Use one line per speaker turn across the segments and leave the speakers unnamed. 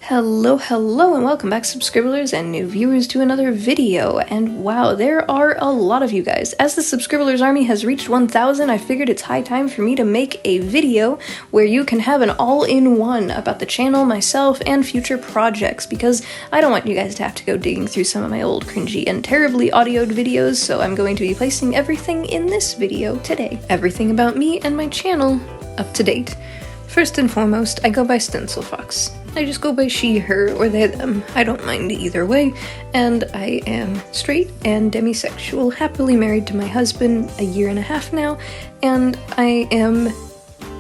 Hello, and welcome back, subscribers and new viewers, to another video. And wow, there are a lot of you guys. As the subscribers army has reached 1,000, I figured it's high time for me to make a video where you can have an all-in-one about the channel, myself, and future projects, because I don't want you guys to have to go digging through some of my old cringy and terribly audioed videos, so I'm going to be placing everything in this video today. Everything about me and my channel up to date. First and foremost, I go by Stencilfox. I just go by she, her, or they, them. I don't mind either way, and I am straight and demisexual, happily married to my husband a year and a half now, and I am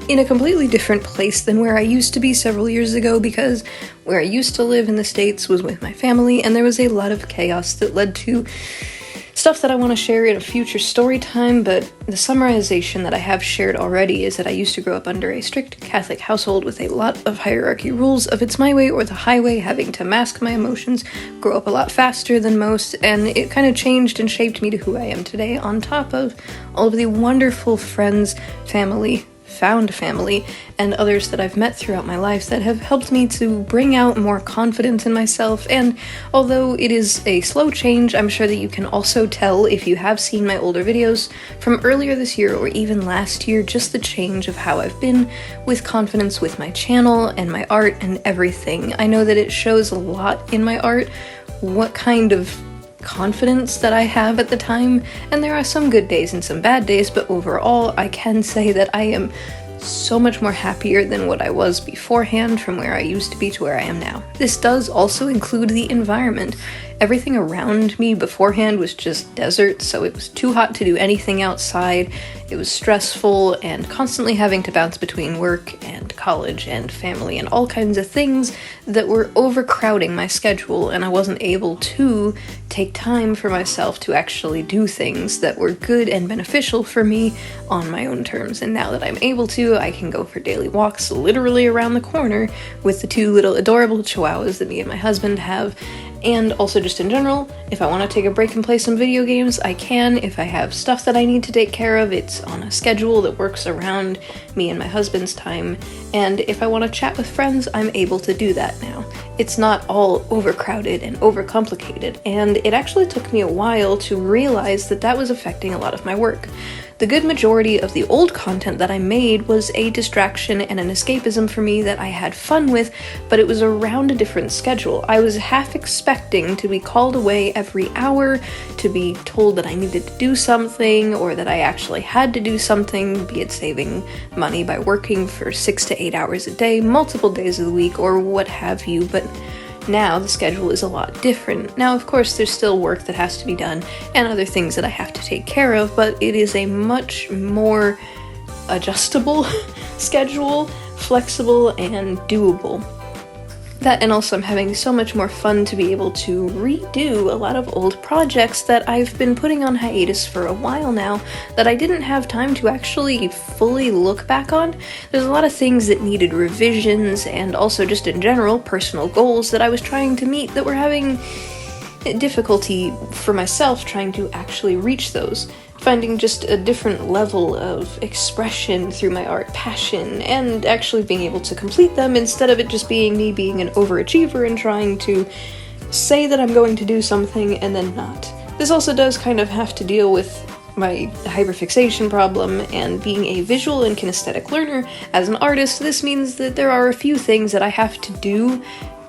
in a completely different place than where I used to be several years ago, because where I used to live in the States was with my family, and there was a lot of chaos that led to stuff that I want to share in a future story time, but the summarization that I have shared already is that I used to grow up under a strict Catholic household with a lot of hierarchy rules of it's my way or the highway, having to mask my emotions, grow up a lot faster than most, and it kind of changed and shaped me to who I am today, on top of all of the wonderful friends, family, found family, and others that I've met throughout my life that have helped me to bring out more confidence in myself. And although it is a slow change, I'm sure that you can also tell if you have seen my older videos from earlier this year or even last year, just the change of how I've been with confidence with my channel and my art and everything. I know that it shows a lot in my art what kind of confidence that I have at the time, and there are some good days and some bad days, but overall I can say that I am so much more happier than what I was beforehand, from where I used to be to where I am now. This does also include the environment. Everything around me beforehand was just desert, so it was too hot to do anything outside. It was stressful and constantly having to bounce between work and college and family and all kinds of things that were overcrowding my schedule, and I wasn't able to take time for myself to actually do things that were good and beneficial for me on my own terms. And now that I'm able to, I can go for daily walks literally around the corner with the two little adorable chihuahuas that me and my husband have. And also just in general, if I want to take a break and play some video games, I can. If I have stuff that I need to take care of, it's on a schedule that works around me and my husband's time. And if I want to chat with friends, I'm able to do that now. It's not all overcrowded and overcomplicated, and it actually took me a while to realize that that was affecting a lot of my work. The good majority of the old content that I made was a distraction and an escapism for me that I had fun with, but it was around a different schedule. I was half expecting to be called away every hour, to be told that I needed to do something, or that I actually had to do something, be it saving money by working for 6 to 8 hours a day, multiple days of the week, or what have you, but now the schedule is a lot different. Now, of course, there's still work that has to be done and other things that I have to take care of, but it is a much more adjustable schedule, flexible and doable. That, and also I'm having so much more fun to be able to redo a lot of old projects that I've been putting on hiatus for a while now that I didn't have time to actually fully look back on. There's a lot of things that needed revisions, and also just in general personal goals that I was trying to meet that were having difficulty for myself trying to actually reach those. Finding just a different level of expression through my art, passion, and actually being able to complete them instead of it just being me being an overachiever and trying to say that I'm going to do something and then not. This also does kind of have to deal with my hyperfixation problem, and being a visual and kinesthetic learner as an artist, this means that there are a few things that I have to do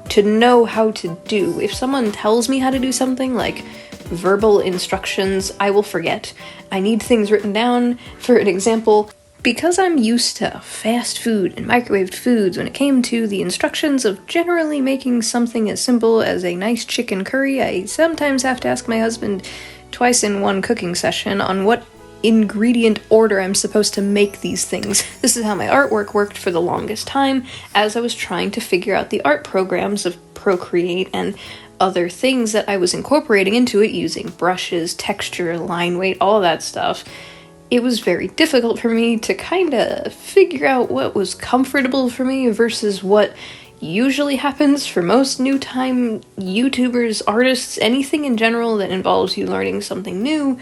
to know how to do. If someone tells me how to do something, like verbal instructions, I will forget. I need things written down. For an example, because I'm used to fast food and microwaved foods, when it came to the instructions of generally making something as simple as a nice chicken curry, I sometimes have to ask my husband twice in one cooking session on what ingredient order I'm supposed to make these things. This is how my artwork worked for the longest time, as I was trying to figure out the art programs of Procreate and other things that I was incorporating into it using brushes, texture, line weight, all that stuff. It was very difficult for me to kind of figure out what was comfortable for me versus what usually happens for most new time YouTubers, artists, anything in general that involves you learning something new,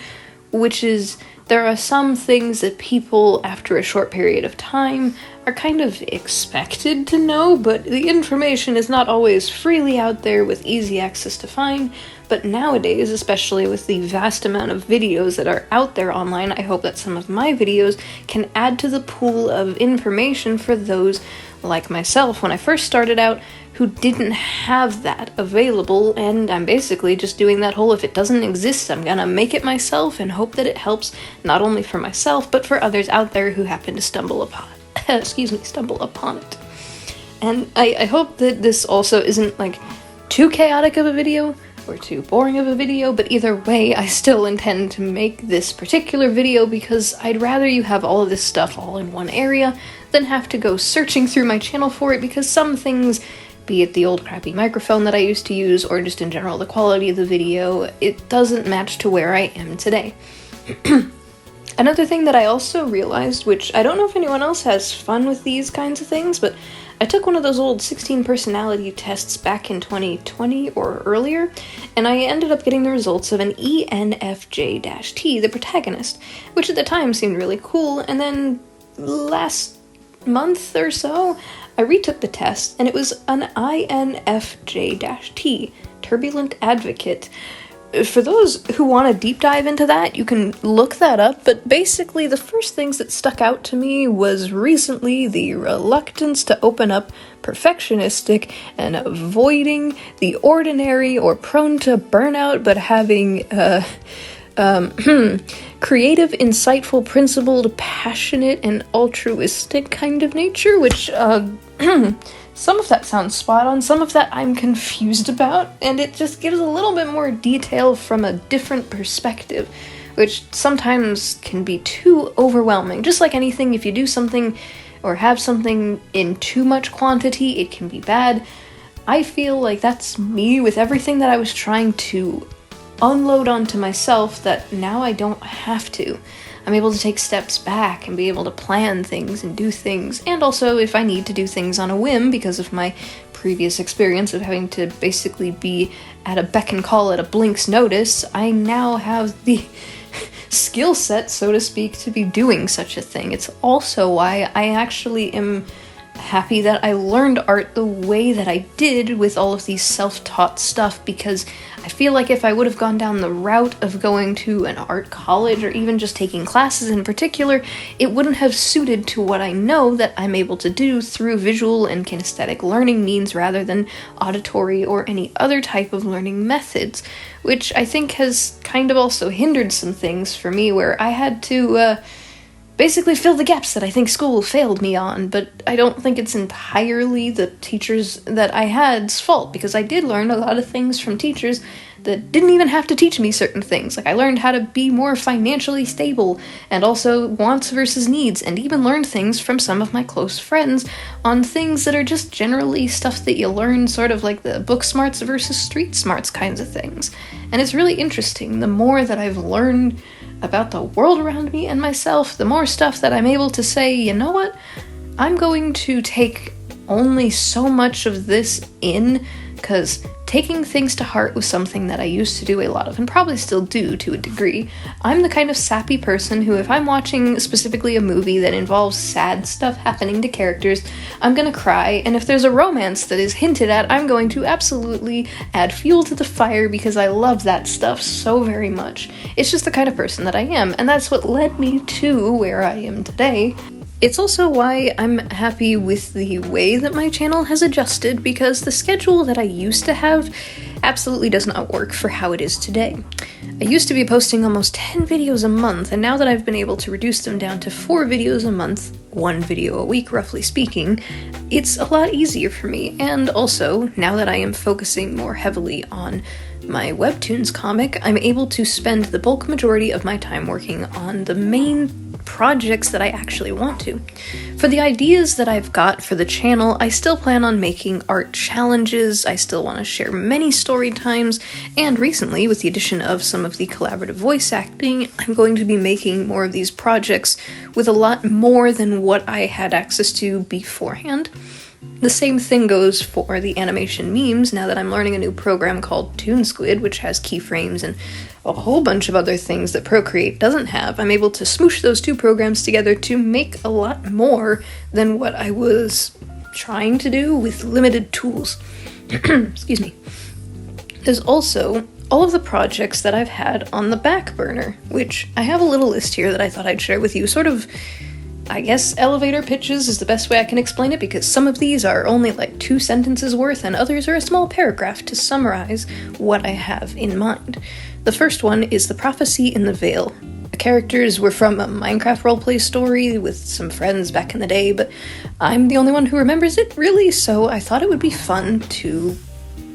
which is there are some things that people, after a short period of time, are kind of expected to know, but the information is not always freely out there with easy access to find. But nowadays, especially with the vast amount of videos that are out there online, I hope that some of my videos can add to the pool of information for those like myself when I first started out who didn't have that available, and I'm basically just doing that whole if it doesn't exist, I'm gonna make it myself and hope that it helps not only for myself, but for others out there who happen to stumble upon it. And I hope that this also isn't like too chaotic of a video or too boring of a video, but either way, I still intend to make this particular video because I'd rather you have all of this stuff all in one area than have to go searching through my channel for it, because some things, be it the old crappy microphone that I used to use or just in general the quality of the video, it doesn't match to where I am today. Another thing that I also realized, which I don't know if anyone else has fun with these kinds of things, but I took one of those old 16 personality tests back in 2020 or earlier, and I ended up getting the results of an ENFJ-T, the protagonist, which at the time seemed really cool, and then last month or so, I retook the test, and it was an INFJ-T, Turbulent Advocate. For those who want to deep dive into that, you can look that up, but basically the first things that stuck out to me was recently the reluctance to open up, perfectionistic, and avoiding the ordinary or prone to burnout, but having creative, insightful, principled, passionate, and altruistic kind of nature, which, some of that sounds spot on, some of that I'm confused about, and it just gives a little bit more detail from a different perspective, which sometimes can be too overwhelming. Just like anything, if you do something or have something in too much quantity, it can be bad. I feel like that's me with everything that I was trying to unload onto myself that now I don't have to. I'm able to take steps back and be able to plan things and do things, and also if I need to do things on a whim because of my previous experience of having to basically be at a beck and call at a blink's notice, I now have the skill set, so to speak, to be doing such a thing. It's also why I actually am happy that I learned art the way that I did with all of these self-taught stuff, because I feel like if I would have gone down the route of going to an art college or even just taking classes in particular, it wouldn't have suited to what I know that I'm able to do through visual and kinesthetic learning means rather than auditory or any other type of learning methods, which I think has kind of also hindered some things for me where I had to basically fill the gaps that I think school failed me on, but I don't think it's entirely the teachers that I had's fault, because I did learn a lot of things from teachers that didn't even have to teach me certain things. Like I learned how to be more financially stable, and also wants versus needs, and even learned things from some of my close friends on things that are just generally stuff that you learn, sort of like the book smarts versus street smarts kinds of things. And it's really interesting. The more that I've learned about the world around me and myself, the more stuff that I'm able to say, you know what, I'm going to take only so much of this in, because taking things to heart was something that I used to do a lot of, and probably still do to a degree. I'm the kind of sappy person who, if I'm watching specifically a movie that involves sad stuff happening to characters, I'm gonna cry, and if there's a romance that is hinted at, I'm going to absolutely add fuel to the fire because I love that stuff so very much. It's just the kind of person that I am, and that's what led me to where I am today. It's also why I'm happy with the way that my channel has adjusted, because the schedule that I used to have absolutely does not work for how it is today. I used to be posting almost 10 videos a month, and now that I've been able to reduce them down to 4 videos a month, 1 video a week roughly speaking, it's a lot easier for me. And also, now that I am focusing more heavily on my webtoons comic, I'm able to spend the bulk majority of my time working on the main projects that I actually want to. For the ideas that I've got for the channel, I still plan on making art challenges, I still want to share many story times, and recently, with the addition of some of the collaborative voice acting, I'm going to be making more of these projects with a lot more than what I had access to beforehand. The same thing goes for the animation memes, now that I'm learning a new program called ToonSquid, which has keyframes and a whole bunch of other things that Procreate doesn't have. I'm able to smoosh those two programs together to make a lot more than what I was trying to do with limited tools. Excuse me. There's also all of the projects that I've had on the back burner, which I have a little list here that I thought I'd share with you, sort of, I guess elevator pitches is the best way I can explain it, because some of these are only like 2 sentences worth and others are a small paragraph to summarize what I have in mind. The first one is The Prophecy in the Veil. The characters were from a Minecraft roleplay story with some friends back in the day, but I'm the only one who remembers it, really, so I thought it would be fun to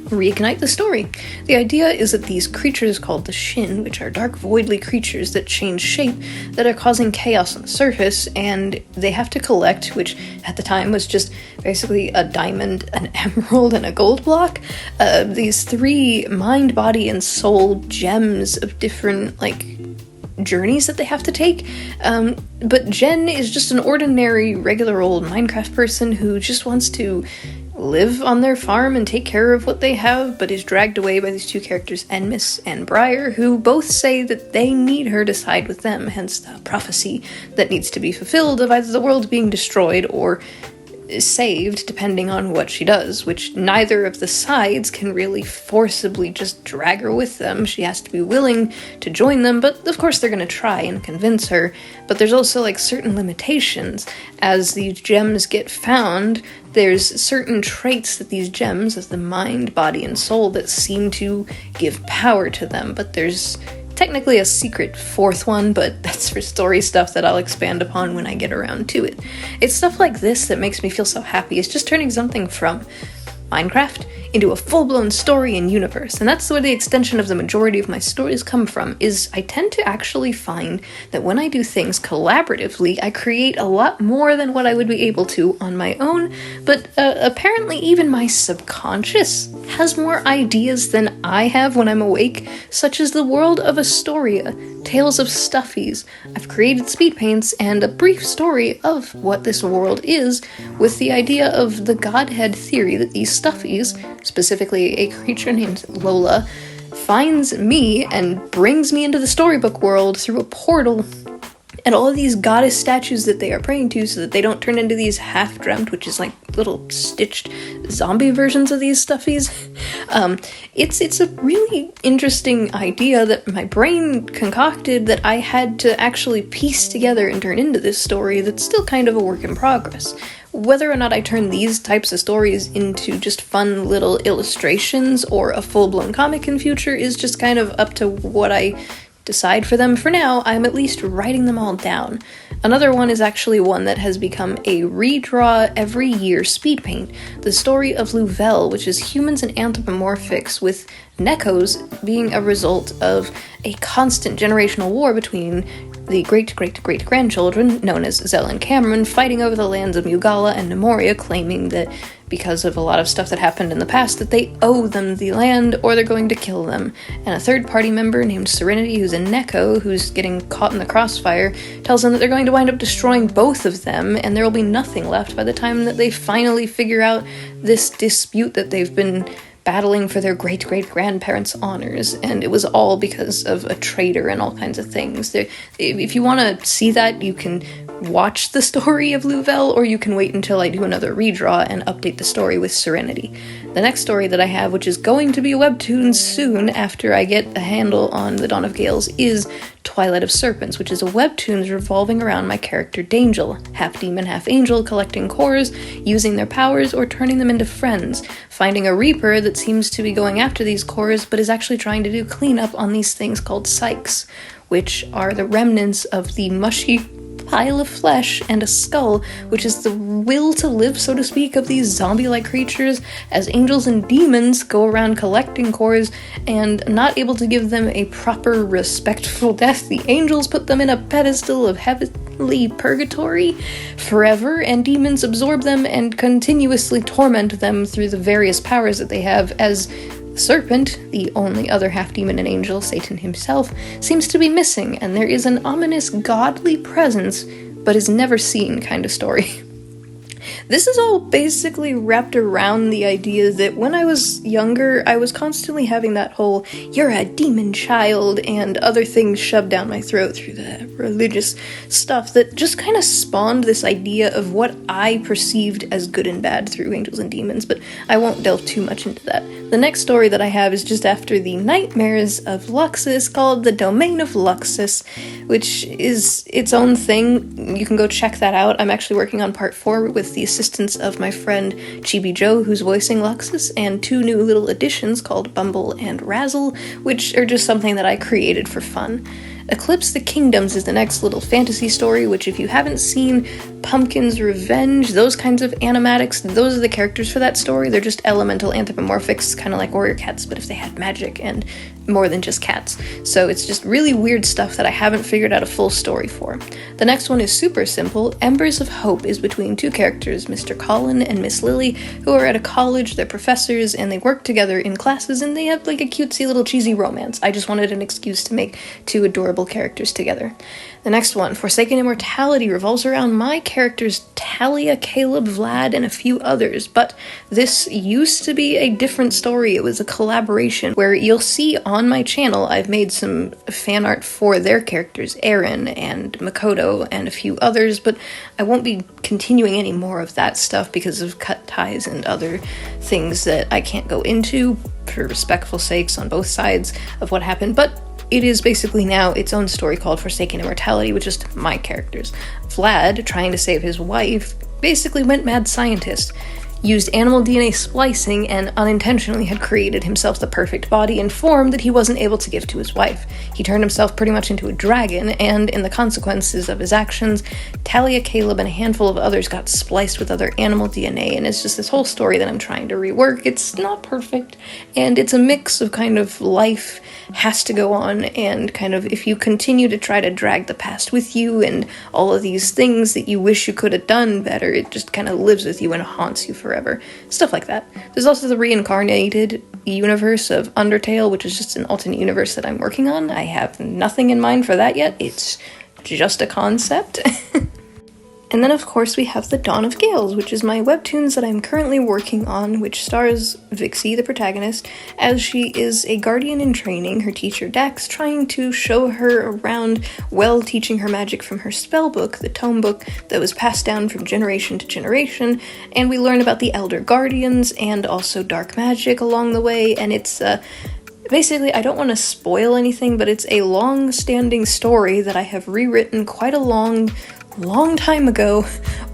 reignite the story. The idea is that these creatures called the Shin, which are dark voidly creatures that change shape, that are causing chaos on the surface, and they have to collect, which at the time was just basically a diamond, an emerald, and a gold block, these 3 mind, body, and soul gems of different, like, journeys that they have to take. But Jen is just an ordinary, regular old Minecraft person who just wants to live on their farm and take care of what they have, but is dragged away by these 2 characters, Enmis and Briar, who both say that they need her to side with them, hence the prophecy that needs to be fulfilled of either the world being destroyed or saved, depending on what she does, which neither of the sides can really forcibly just drag her with them. She has to be willing to join them, but of course they're going to try and convince her. But there's also like certain limitations. As these gems get found, there's certain traits that these gems, as the mind, body, and soul, that seem to give power to them, but there's technically a secret 4th one, but that's for story stuff that I'll expand upon when I get around to it. It's stuff like this that makes me feel so happy. It's just turning something from Minecraft into a full-blown story and universe, and that's where the extension of the majority of my stories come from, is I tend to actually find that when I do things collaboratively, I create a lot more than what I would be able to on my own, but apparently even my subconscious has more ideas than I have when I'm awake, such as the world of Astoria, Tales of Stuffies. I've created speed paints and a brief story of what this world is, with the idea of the Godhead theory that these Stuffies, specifically a creature named Lola, finds me and brings me into the storybook world through a portal, and all of these goddess statues that they are praying to so that they don't turn into these half-dreamt, which is like little stitched zombie versions of these stuffies. It's a really interesting idea that my brain concocted that I had to actually piece together and turn into this story that's still kind of a work in progress. Whether or not I turn these types of stories into just fun little illustrations or a full-blown comic in future is just kind of up to what I decide for them. For now, I'm at least writing them all down. Another one is actually one that has become a redraw every year speed paint, the story of Louvel, which is humans and anthropomorphics, with Nekos being a result of a constant generational war between the great-great-great-grandchildren, known as Zell and Cameron, fighting over the lands of Mugala and Nemoria, claiming that because of a lot of stuff that happened in the past that they owe them the land or they're going to kill them. And a third-party member named Serenity, who's a Neko, who's getting caught in the crossfire, tells them that they're going to wind up destroying both of them, and there will be nothing left by the time that they finally figure out this dispute that they've been battling for their great-great-grandparents' honors, and it was all because of a traitor and all kinds of things. If you want to see that, you can watch the story of Louvel, or you can wait until I do another redraw and update the story with Serenity. The next story that I have, which is going to be a webtoon soon after I get a handle on the Dawn of Gales, is Twilight of Serpents, which is a webtoon revolving around my character Dangel, half demon, half angel, collecting cores, using their powers, or turning them into friends, finding a reaper that seems to be going after these cores, but is actually trying to do cleanup on these things called psychs, which are the remnants of the mushy pile of flesh and a skull, which is the will to live, so to speak, of these zombie-like creatures, as angels and demons go around collecting cores and not able to give them a proper, respectful death. The angels put them in a pedestal of heavenly purgatory forever, and demons absorb them and continuously torment them through the various powers that they have, as Serpent, the only other half-demon and angel, Satan himself, seems to be missing, and there is an ominous godly presence, but is never seen kind of story. This is all basically wrapped around the idea that when I was younger, I was constantly having that whole, you're a demon child, and other things shoved down my throat through the religious stuff that just kind of spawned this idea of what I perceived as good and bad through angels and demons, but I won't delve too much into that. The next story that I have is just after the nightmares of Luxus, called The Domain of Luxus, which is its own thing. You can go check that out. I'm actually working on part 4 with the assistance of my friend Chibi Joe, who's voicing Luxus, and 2 new little additions called Bumble and Razzle, which are just something that I created for fun. Eclipse the Kingdoms is the next little fantasy story, which if you haven't seen Pumpkin's Revenge, those kinds of animatics, those are the characters for that story. They're just elemental anthropomorphics, kind of like warrior cats, but if they had magic and more than just cats. So it's just really weird stuff that I haven't figured out a full story for. The next one is super simple. Embers of Hope is between 2 characters, Mr. Colin and Miss Lily, who are at a college, they're professors, and they work together in classes, and they have like a cutesy little cheesy romance. I just wanted an excuse to make 2 adorable characters together. The next one, Forsaken Immortality, revolves around my characters Talia, Caleb, Vlad, and a few others, but this used to be a different story. It was a collaboration where you'll see on my channel I've made some fan art for their characters, Aaron and Makoto and a few others, but I won't be continuing any more of that stuff because of cut ties and other things that I can't go into for respectful sakes on both sides of what happened, but it is basically now its own story called Forsaken Immortality with just my characters. Vlad, trying to save his wife, basically went mad scientist, used animal DNA splicing, and unintentionally had created himself the perfect body and form that he wasn't able to give to his wife. He turned himself pretty much into a dragon, and in the consequences of his actions, Talia, Caleb, and a handful of others got spliced with other animal DNA, and it's just this whole story that I'm trying to rework. It's not perfect, and it's a mix of kind of life has to go on, and kind of if you continue to try to drag the past with you and all of these things that you wish you could have done better, it just kind of lives with you and haunts you forever. Stuff like that. There's also the reincarnated universe of Undertale, which is just an alternate universe that I'm working on. I have nothing in mind for that yet. It's just a concept. And then, of course, we have The Dawn of Gales, which is my webtoons that I'm currently working on, which stars Vixie, the protagonist, as she is a guardian in training, her teacher Dax, trying to show her around while teaching her magic from her spell book, the tome book that was passed down from generation to generation, and we learn about the Elder Guardians and also dark magic along the way, and it's, basically, I don't want to spoil anything, but it's a long-standing story that I have rewritten quite a long time ago,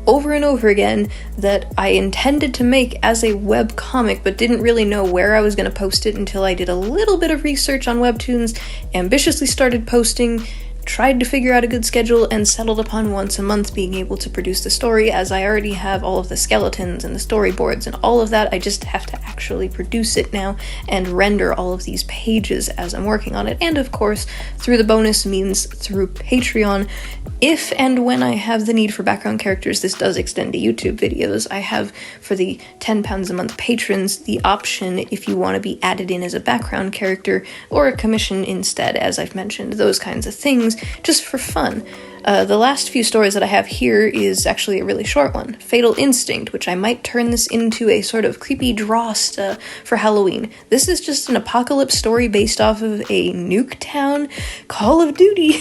over and over again, that I intended to make as a web comic, but didn't really know where I was going to post it until I did a little bit of research on webtoons, ambitiously started posting, tried to figure out a good schedule, and settled upon once a month being able to produce the story. As I already have all of the skeletons and the storyboards and all of that, I just have to actually produce it now and render all of these pages as I'm working on it, and of course through the bonus means through Patreon. If and when I have the need for background characters, this does extend to YouTube videos. I have, for the £10 a month patrons, the option if you want to be added in as a background character or a commission instead, as I've mentioned, those kinds of things, just for fun. The last few stories that I have here is actually a really short one, Fatal Instinct, which I might turn this into a sort of creepy drost for Halloween. This is just an apocalypse story based off of a Nuketown Call of Duty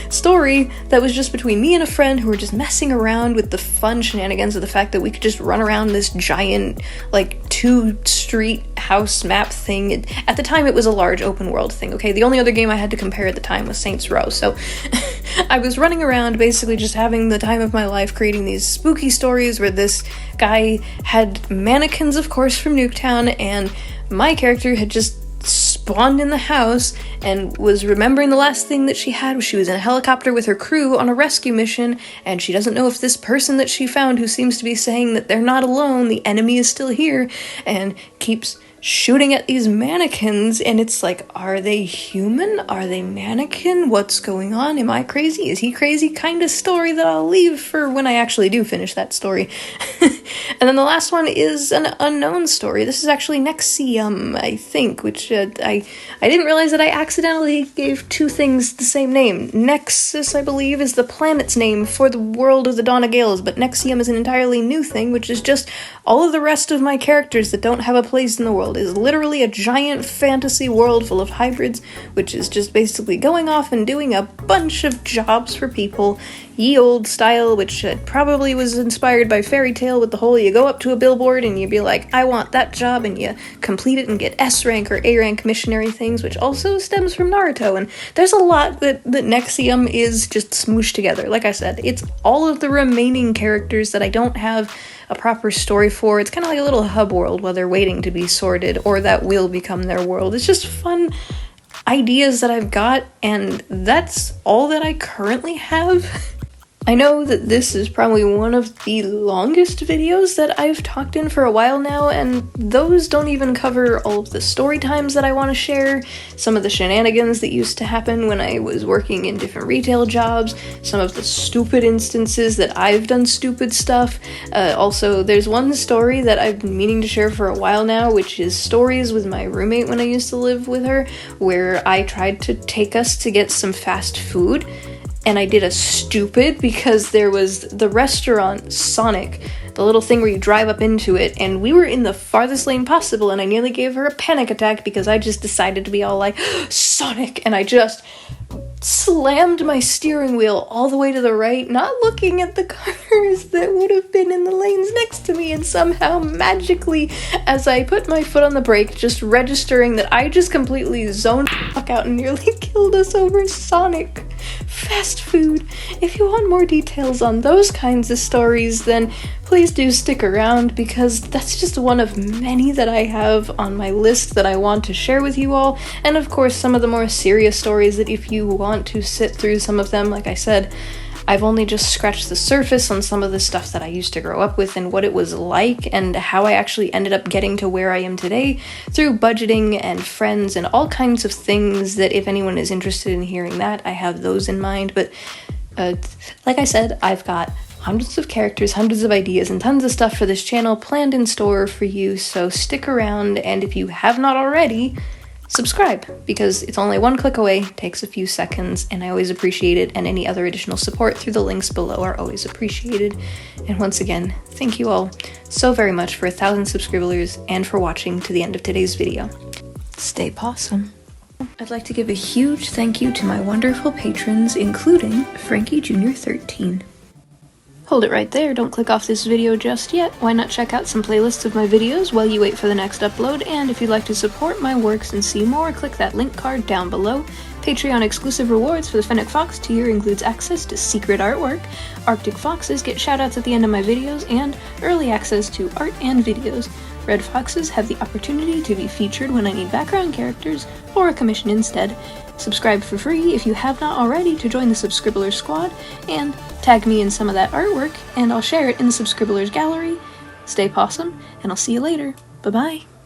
story that was just between me and a friend who were just messing around with the fun shenanigans of the fact that we could just run around this giant, like, 2-street house map thing. At the time, it was a large open world thing, okay? The only other game I had to compare at the time was Saints Row, so I was running around basically just having the time of my life creating these spooky stories where this guy had mannequins, of course, from Nuketown, and my character had just spawned in the house and was remembering the last thing that she had. She was in a helicopter with her crew on a rescue mission, and she doesn't know if this person that she found, who seems to be saying that they're not alone, the enemy is still here, and keeps shooting at these mannequins, and it's like, are they human? Are they mannequin? What's going on? Am I crazy? Is he crazy? Kind of story that I'll leave for when I actually do finish that story. And then the last one is an unknown story. This is actually Nexium, I think, which I didn't realize that I accidentally gave two things the same name. Nexus, I believe, is the planet's name for the world of the Dawn of Gales, but Nexium is an entirely new thing, which is just all of the rest of my characters that don't have a place in the world. Is literally a giant fantasy world full of hybrids, which is just basically going off and doing a bunch of jobs for people, ye old style, which probably was inspired by Fairy Tale with the whole you go up to a billboard and you be like, I want that job, and you complete it and get S rank or A rank missionary things, which also stems from Naruto. And there's a lot that Nexium is just smooshed together. Like I said, it's all of the remaining characters that I don't have a proper story for. It's kind of like a little hub world while they're waiting to be sorted, or that will become their world. It's just fun ideas that I've got, and that's all that I currently have. I know that this is probably one of the longest videos that I've talked in for a while now, and those don't even cover all of the story times that I want to share, some of the shenanigans that used to happen when I was working in different retail jobs, some of the stupid instances that I've done stupid stuff. Also, there's one story that I've been meaning to share for a while now, which is stories with my roommate when I used to live with her, where I tried to take us to get some fast food. And I did a stupid, because there was the restaurant Sonic, the little thing where you drive up into it, and we were in the farthest lane possible, and I nearly gave her a panic attack because I just decided to be all like, Sonic, and I just slammed my steering wheel all the way to the right, not looking at the cars that would have been in the lanes next to me, and somehow magically, as I put my foot on the brake, just registering that I just completely zoned the fuck out and nearly killed us over Sonic fast food. If you want more details on those kinds of stories, then please do stick around, because that's just one of many that I have on my list that I want to share with you all. And of course, some of the more serious stories that if you want to sit through some of them, like I said, I've only just scratched the surface on some of the stuff that I used to grow up with and what it was like and how I actually ended up getting to where I am today through budgeting and friends and all kinds of things that if anyone is interested in hearing that, I have those in mind. But like I said, I've got hundreds of characters, hundreds of ideas, and tons of stuff for this channel planned in store for you, so stick around, and if you have not already, subscribe, because it's only one click away, takes a few seconds, and I always appreciate it, and any other additional support through the links below are always appreciated. And once again, thank you all so very much for 1,000 subscribers and for watching to the end of today's video. Stay possum. I'd like to give a huge thank you to my wonderful patrons, including Frankie Jr. 13. Hold it right there, don't click off this video just yet. Why not check out some playlists of my videos while you wait for the next upload, and if you'd like to support my works and see more, click that link card down below. Patreon exclusive rewards for the Fennec Fox tier includes access to secret artwork, Arctic Foxes get shoutouts at the end of my videos, and early access to art and videos. Red Foxes have the opportunity to be featured when I need background characters or a commission instead. Subscribe for free if you have not already to join the Subscribblers squad, and tag me in some of that artwork and I'll share it in the Subscribblers gallery. Stay possum, and I'll see you later. Bye-bye.